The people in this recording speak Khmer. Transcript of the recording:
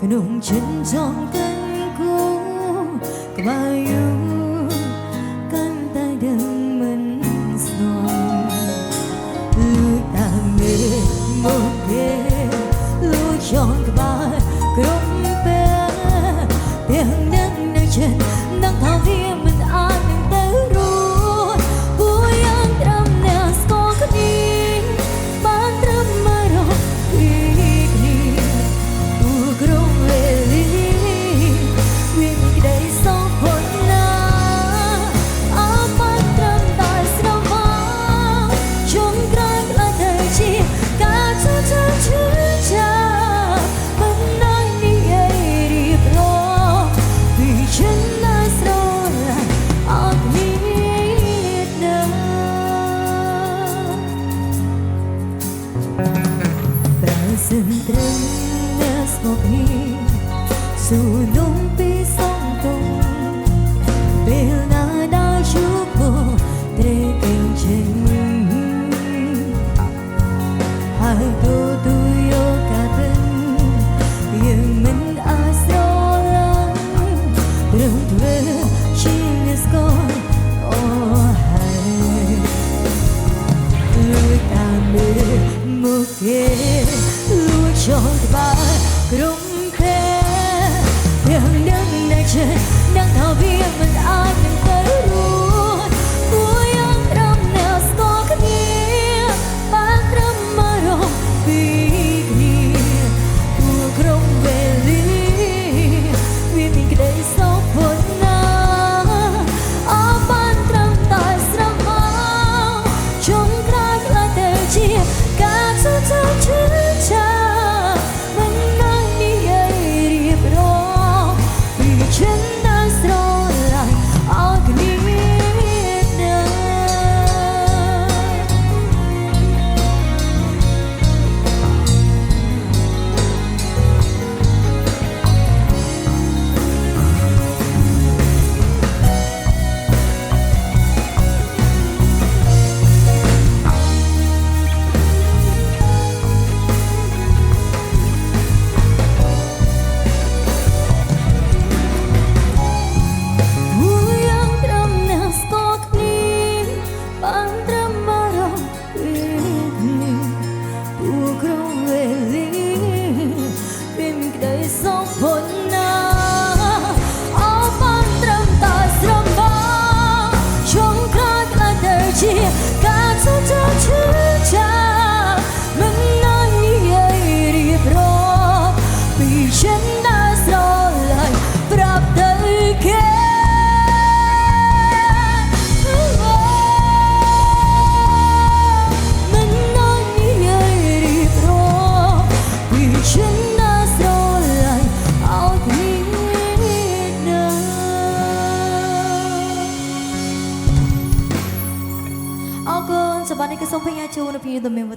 ក្នុងចិនចង់កាន់គូក្បែរយូរកាន់តែដឹងមិនស្នងលឺតាមមេមកគេលឺចង់ក្បែរគ្រប់ពេលទាំងនឹងនៅចិននឹងថាវាមិនអាចនឹងទៅរួចពួកយ៉ាងត្រឹមអ្នកស្គាល់គ្នាបានត្រឹមមករកពីគ្នាពួកក្រុមវេលាវាមានក្តីសោកพ้นណាអើបានត្រឹមតែស្រមោលជុំក្រោយខ្លាចទៅជាការជឿជឿចាមិនနိုင်និយាយរៀបរងពីฉันได้ស្រឡាញ់អត់មានណាបើសិនត្រឹមអ្នកស្គាល់គ្នាស៊ូនំពីសងទុំពេលណាដែលជួបពួកត្រេកេងចេញហើយទូទូយកកាពិនយើងមិនអាចស្រឡាញ់ត្រឹមធ្វើជាអ្នកស្គាល់អូហើយលួចតាមមើលមកគេលួចចង់ក្បែរក្រុមពេលទាំងនឹងនៅចេះនឹងថាវាមិនអាចនឹងទៅរួចពួកយ៉ាងត្រឹមអ្នកស្គាល់គ្នាបានត្រឹមមករកពីគ្នាពួកក្រុមវេលាវាមានក្តីសោកพ้นណាអើបានត្រឹមតែស្រមោលជុំក្រោយខ្លាចទៅជាការជឿចាមិនနိုင်និយាយរៀបរងពីฉันได้ស្រឡាញ់អត់គ្នាណាការជឿចាមិនနိုင်និយាយរៀបរងពីฉันได้ស្រឡាញ់ប្រាប់ទៅគេមិនနိုင်និយាយរៀបរងពីฉันได้ស្រឡាញ់អត់គ្នាណាអរគុណសប្តាហ៍នេះក៏សូមផ្ញើជូននៅពីដំណឹង